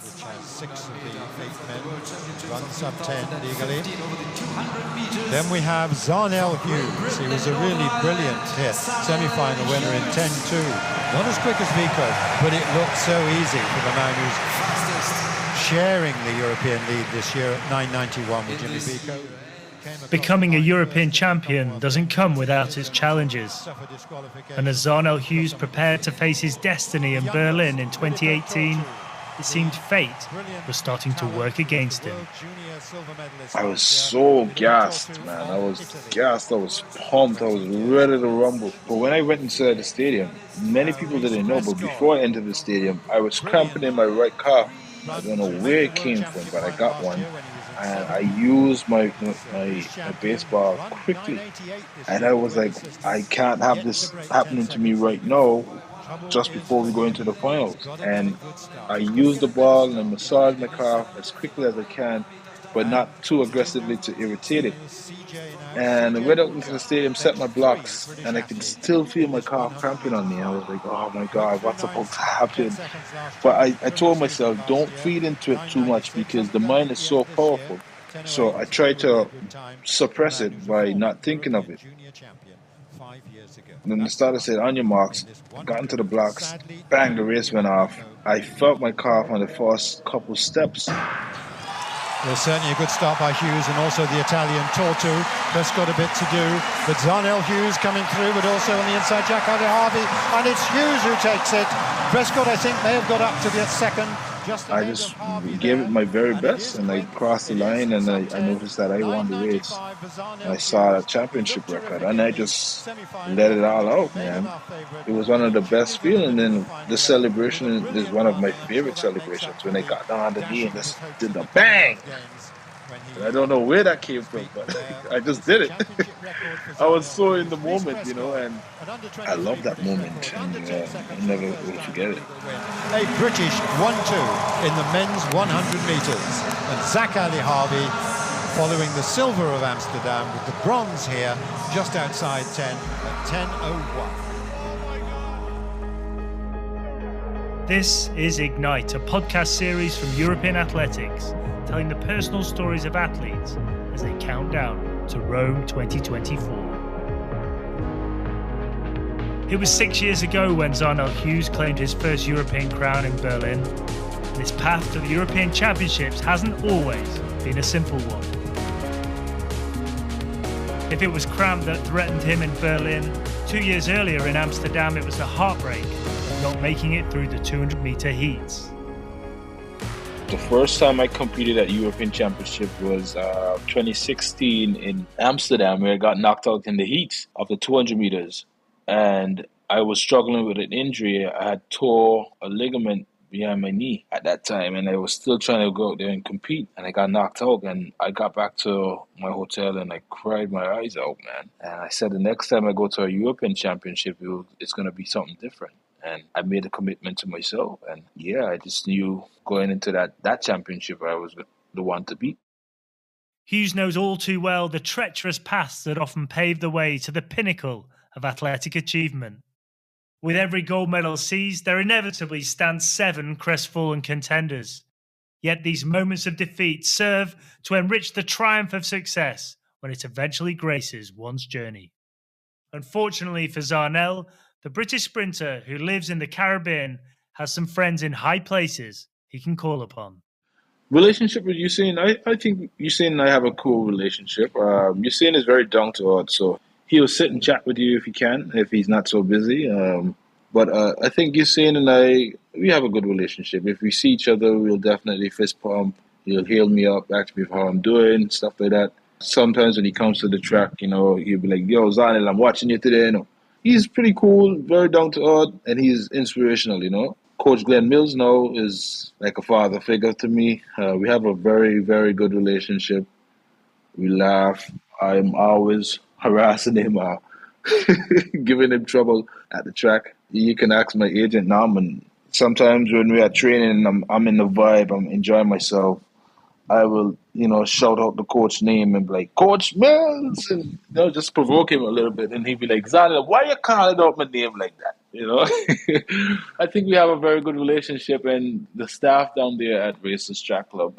which has 6 of the 8 men, runs sub 10 legally. Then we have Zharnel Hughes. He was a really brilliant hit, semi-final winner in 10.2. Not as quick as Vico, but it looked so easy for the man who's sharing the European lead this year at 9.91 with Jimmy Vico. Becoming a European champion doesn't come without its challenges. And as Zharnel Hughes prepared to face his destiny in Berlin in 2018, it seemed fate was starting to work against him. I was so gassed, man. I was gassed, I was pumped, I was ready to rumble. But when I went inside the stadium, many people didn't know, but before I entered the stadium, I was cramping in my right calf. I don't know where it came from, but I got one. And I used my baseball quickly. And I was like, I can't have this happening to me right now, just before we go into the finals. And I used the ball and I massaged my calf as quickly as I can, but not too aggressively to irritate it. And I went out into the stadium, set my blocks, and I could still feel my calf cramping on me. I was like, oh my God, what's about to happen? But I told myself, don't feed into it too much because the mind is so powerful. So I tried to suppress it by not thinking of it. And then the starter said, on your marks, got into the blocks, bang, the race went off. I felt my calf on the first couple steps. There's certainly a good start by Hughes and also the Italian Tortu. Prescott a bit to do, but Zharnel Hughes coming through, but also on the inside Jack Harvey, and it's Hughes who takes it. Prescott, I think, may have got up to the second. I just gave it my very best, and I crossed the line, and I noticed that I won the race. I saw a championship record, and I just let it all out, man. It was one of the best feelings, and the celebration is one of my favorite celebrations, when I got down on the knee and just did the bang. And I don't know where that came from, but I just did it. I was so in the moment, you know, and I love that moment, and I'll never will forget it. A British 1-2 in the men's 100 metres, and Zach Ali Harvey following the silver of Amsterdam with the bronze here just outside 10 at 10.01. This is Ignite, a podcast series from European Athletics, telling the personal stories of athletes as they count down to Rome 2024. It was 6 years ago when Zharnel Hughes claimed his first European crown in Berlin. This path to the European Championships hasn't always been a simple one. If it was cramp that threatened him in Berlin, 2 years earlier in Amsterdam it was the heartbreak of not making it through the 200-metre heats. The first time I competed at European Championship was 2016 in Amsterdam, where I got knocked out in the heat of the 200 meters. And I was struggling with an injury. I had tore a ligament behind my knee at that time, and I was still trying to go out there and compete. And I got knocked out, and I got back to my hotel and I cried my eyes out, man. And I said the next time I go to a European Championship, it's going to be something different. And I made a commitment to myself. And yeah, I just knew going into that championship, I was the one to beat. Hughes knows all too well the treacherous paths that often pave the way to the pinnacle of athletic achievement. With every gold medal seized, there inevitably stand 7 crestfallen contenders. Yet these moments of defeat serve to enrich the triumph of success when it eventually graces one's journey. Unfortunately for Zharnel, the British sprinter who lives in the Caribbean has some friends in high places he can call upon. Relationship with Usain, I think Usain and I have a cool relationship. Usain is very down to earth, so he'll sit and chat with you if he can, if he's not so busy. But I think Usain and I, we have a good relationship. If we see each other, we'll definitely fist pump. He'll hail me up, ask me how I'm doing, stuff like that. Sometimes when he comes to the track, you know, he'll be like, yo, Zharnel, I'm watching you today. You know, he's pretty cool, very down to earth, and he's inspirational, you know. Coach Glenn Mills now is like a father figure to me. We have a very, very good relationship. We laugh. I'm always harassing him or giving him trouble at the track. You can ask my agent now, and sometimes when we are training and I'm in the vibe, I'm enjoying myself, I will, you know, shout out the coach name and be like, Coach Mills, and, you know, just provoke him a little bit. And he'd be like, Zharnel, why you calling out my name like that? You know, I think we have a very good relationship, and the staff down there at Racers Track Club,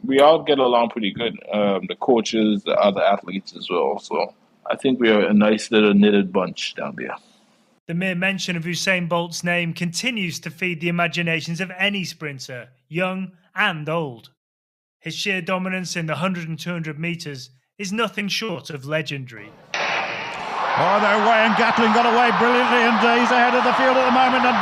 we all get along pretty good. The coaches, the other athletes as well. So I think we are a nice little knitted bunch down there. The mere mention of Usain Bolt's name continues to feed the imaginations of any sprinter, young and old. His sheer dominance in the 100 and 200 metres is nothing short of legendary. Oh, they're away, and Gatling got away brilliantly, and he's ahead of the field at the moment, and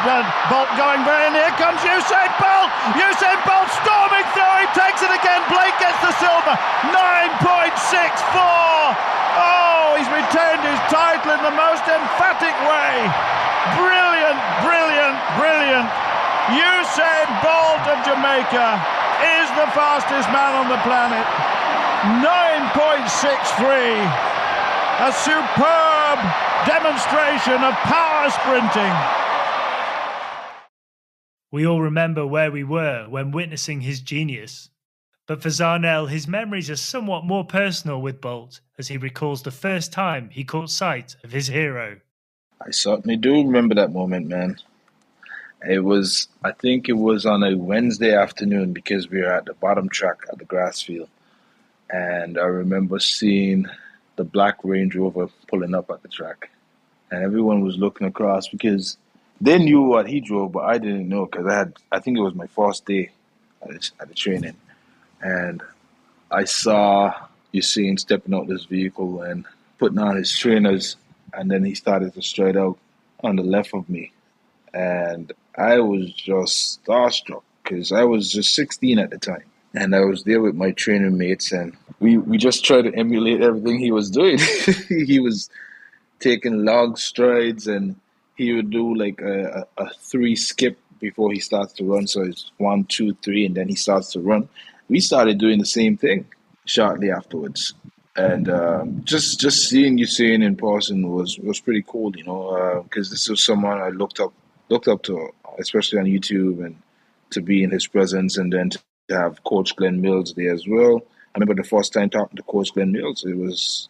Bolt going very, and here comes Usain Bolt! Usain Bolt storming through, he takes it again, Blake gets the silver, 9.64! Oh, he's retained his title in the most emphatic way! Brilliant, brilliant, brilliant! Usain Bolt of Jamaica is the fastest man on the planet, 9.63! A superb demonstration of power sprinting. We all remember where we were when witnessing his genius. But for Zharnel, his memories are somewhat more personal with Bolt as he recalls the first time he caught sight of his hero. I certainly do remember that moment, man. I think it was on a Wednesday afternoon because we were at the bottom track at the grass field. And I remember seeing the black Range Rover pulling up at the track, and everyone was looking across because they knew what he drove, but I didn't know because I think it was my first day at the training, and I saw Usain stepping out this vehicle and putting on his trainers, and then he started to stride out on the left of me, and I was just starstruck because I was just 16 at the time. And I was there with my training mates, and we just tried to emulate everything he was doing. He was taking log strides, and he would do like a 3 skip before he starts to run. So it's 1, 2, 3, and then he starts to run. We started doing the same thing shortly afterwards. And just seeing Usain in person was pretty cool, you know, because this was someone I looked up to, especially on YouTube, and to be in his presence, and then to have Coach Glenn Mills there as well. I remember the first time talking to Coach Glenn Mills, it was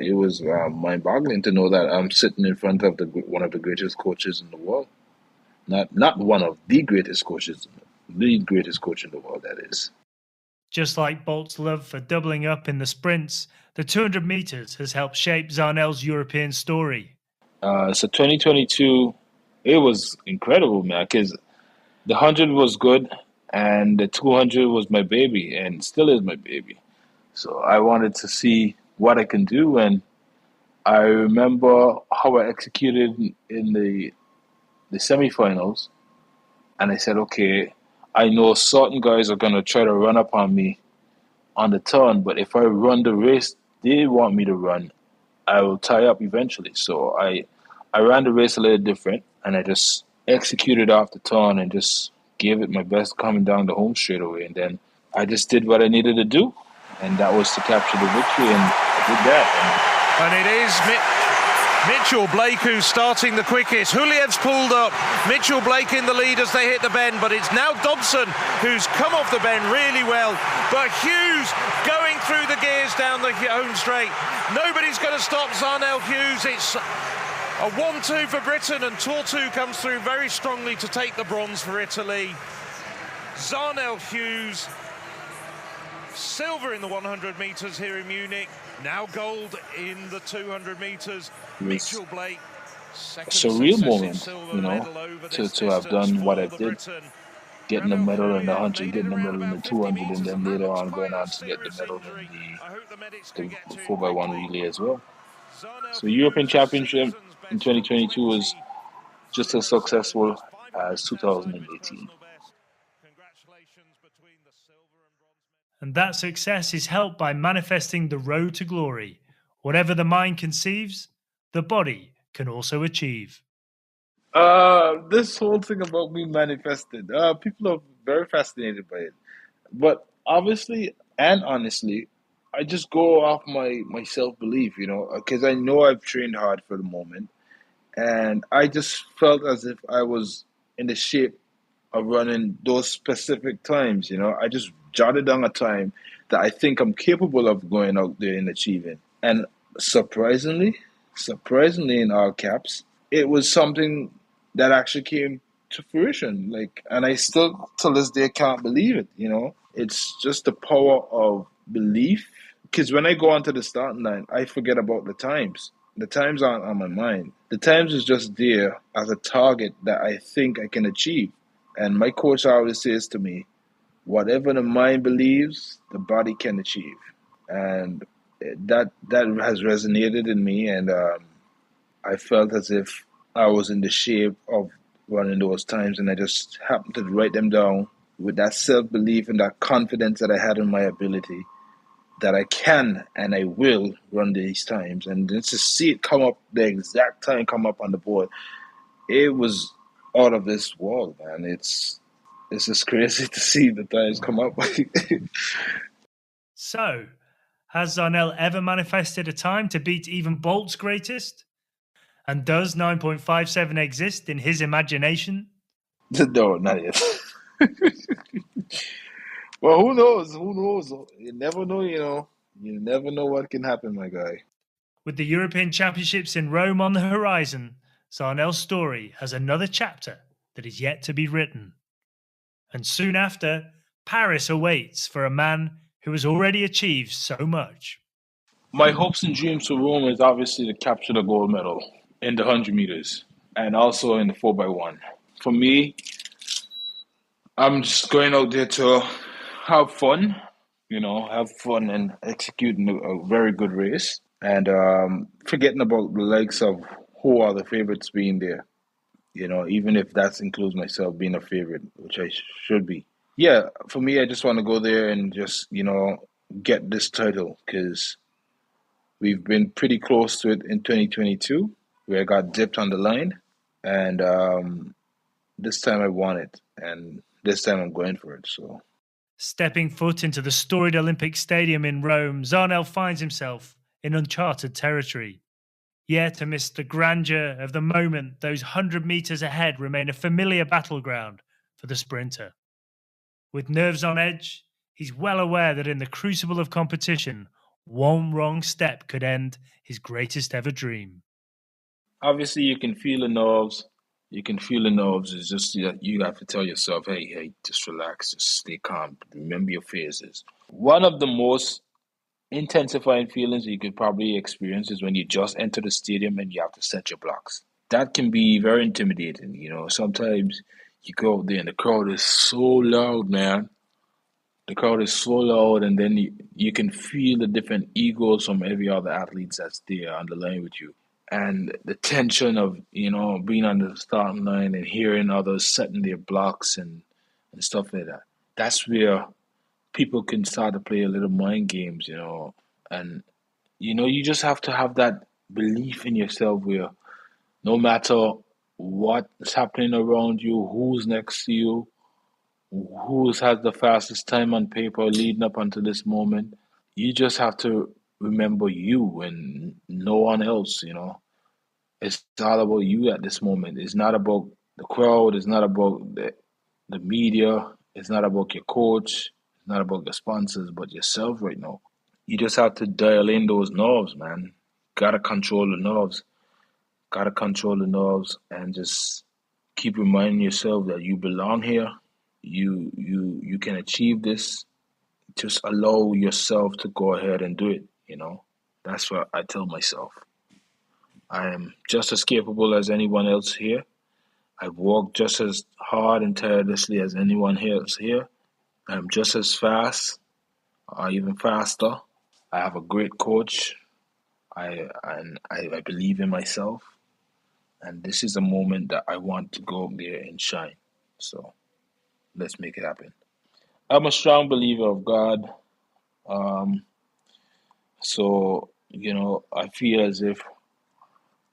mind-boggling to know that I'm sitting in front of one of the greatest coaches in the world. Not one of the greatest coaches, the greatest coach in the world, that is. Just like Bolt's love for doubling up in the sprints, the 200 metres has helped shape Zharnel's European story. So 2022, it was incredible, man, because the 100 was good, and the 200 was my baby, and still is my baby. So I wanted to see what I can do, and I remember how I executed in the semifinals, and I said, okay, I know certain guys are going to try to run up on me on the turn, but if I run the race they want me to run, I will tie up eventually. So I ran the race a little different, and I just executed off the turn and just gave it my best coming down the home straightaway. And then I just did what I needed to do, and that was to capture the victory, and I did that. And it is Mitchell Blake who's starting the quickest. Huliev's pulled up. Mitchell Blake in the lead as they hit the bend, but it's now Dobson who's come off the bend really well. But Hughes going through the gears down the home straight. Nobody's going to stop Zharnel Hughes. It's a 1-2 for Britain, and Tortu comes through very strongly to take the bronze for Italy. Zharnel Hughes, silver in the 100 metres here in Munich, now gold in the 200 metres. Mitchell Blake, second surreal moment, silver you know, medal over to have done what I did, Britain. getting the medal in the 100, getting the medal in the 200, and then later on going on to get the medal in the 4x1 relay as well. So European Championship in 2022 was just as successful as 2018. And that success is helped by manifesting the road to glory. Whatever the mind conceives, the body can also achieve. This whole thing about me manifested, people are very fascinated by it. But obviously and honestly, I just go off my self-belief, you know, because I know I've trained hard for the moment. And I just felt as if I was in the shape of running those specific times, you know. I just jotted down a time that I think I'm capable of going out there and achieving. And surprisingly in all caps, it was something that actually came to fruition. Like, and I still to this day can't believe it. It's just the power of belief. Because when I go onto the starting line, I forget about the times. The times aren't on my mind. The times is just there as a target that I think I can achieve. And my coach always says to me, whatever the mind believes, the body can achieve. And that has resonated in me, and I felt as if I was in the shape of one of those times, and I just happened to write them down with that self-belief and that confidence that I had in my ability, that I can and I will run these times. And just to see it come up, the exact time come up on the board, it was out of this world, man. It's just crazy to see the times come up. So, has Zharnel ever manifested a time to beat even Bolt's greatest? And does 9.57 exist in his imagination? No, not yet. Well, who knows? Who knows? You never know, You never know what can happen, my guy. With the European Championships in Rome on the horizon, Zharnel's story has another chapter that is yet to be written. And soon after, Paris awaits for a man who has already achieved so much. My hopes and dreams for Roma is obviously to capture the gold medal in the 100 meters and also in the 4x1. For me, I'm just going out there to have fun, and executing a very good race, and forgetting about the likes of who are the favorites being there. Even if that includes myself being a favorite, which I should be. Yeah, for me, I just want to go there and just, get this title, because we've been pretty close to it in 2022, where I got dipped on the line, and this time I won it, and this time I'm going for it. So, stepping foot into the storied Olympic Stadium in Rome, Zharnel finds himself in uncharted territory. Yet, amidst the grandeur of the moment, those 100 metres ahead remain a familiar battleground for the sprinter. With nerves on edge, he's well aware that in the crucible of competition, one wrong step could end his greatest ever dream. obviously, you can feel the nerves. You can feel the nerves. It's just that you have to tell yourself, hey, just relax, just stay calm. Remember your phases. One of the most intensifying feelings you could probably experience is when you just enter the stadium and you have to set your blocks. That can be very intimidating. Sometimes you go out there and the crowd is so loud, man. The crowd is so loud, and then you can feel the different egos from every other athletes that's there on the line with you. And the tension of, being on the starting line and hearing others setting their blocks and stuff like that. That's where people can start to play a little mind games, and you just have to have that belief in yourself where no matter what's happening around you, who's next to you, who's has the fastest time on paper leading up until this moment, you just have to remember you and no one else. It's all about you at this moment. It's not about the crowd, it's not about the media, it's not about your coach, it's not about your sponsors, but yourself right now. You just have to dial in those nerves, man. Gotta control the nerves. Gotta control the nerves and just keep reminding yourself that you belong here. You can achieve this. Just allow yourself to go ahead and do it. That's what I tell myself. I am just as capable as anyone else here. I've worked just as hard and tirelessly as anyone else here. I'm just as fast, or even faster. I have a great coach. I believe in myself, and this is a moment that I want to go up there and shine. So let's make it happen. I'm a strong believer of God. Um, so I feel as if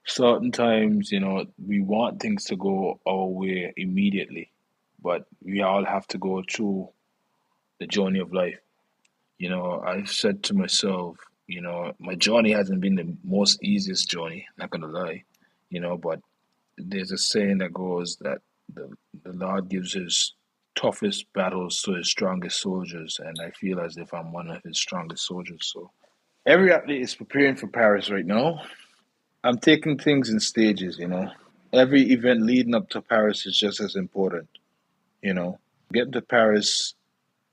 certain times, we want things to go our way immediately, but we all have to go through the journey of life. I've said to myself, my journey hasn't been the most easiest journey, not gonna lie, but there's a saying that goes that the Lord gives his toughest battles to his strongest soldiers, and I feel as if I'm one of his strongest soldiers. So every athlete is preparing for Paris right now. I'm taking things in stages. every event leading up to Paris is just as important. You know, getting to Paris,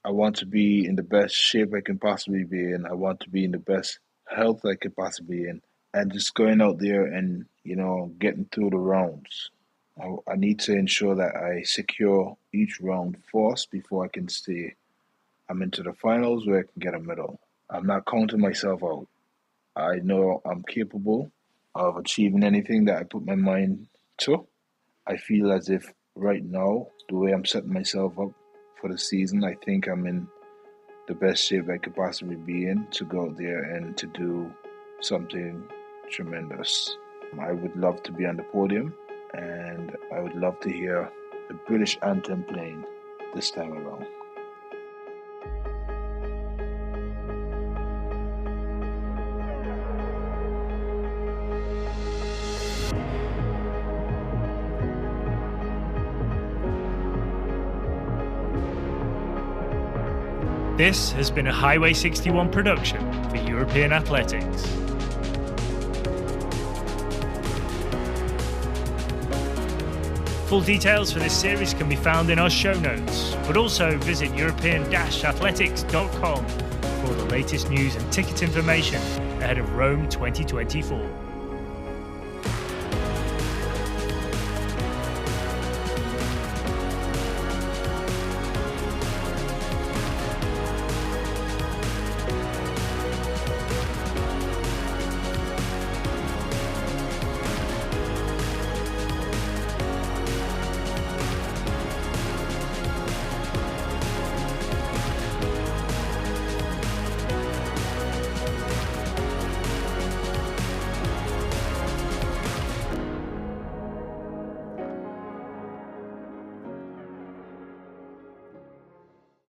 I want to be in the best shape I can possibly be in. I want to be in the best health I could possibly be in. And just going out there and, getting through the rounds. I need to ensure that I secure each round first before I can say I'm into the finals where I can get a medal. I'm not counting myself out. I know I'm capable of achieving anything that I put my mind to. I feel as if right now, the way I'm setting myself up for the season, I think I'm in the best shape I could possibly be in to go out there and to do something tremendous. I would love to be on the podium, and I would love to hear the British anthem playing this time around. This has been a Highway 61 production for European Athletics. Full details for this series can be found in our show notes, but also visit european-athletics.com for the latest news and ticket information ahead of Rome 2024.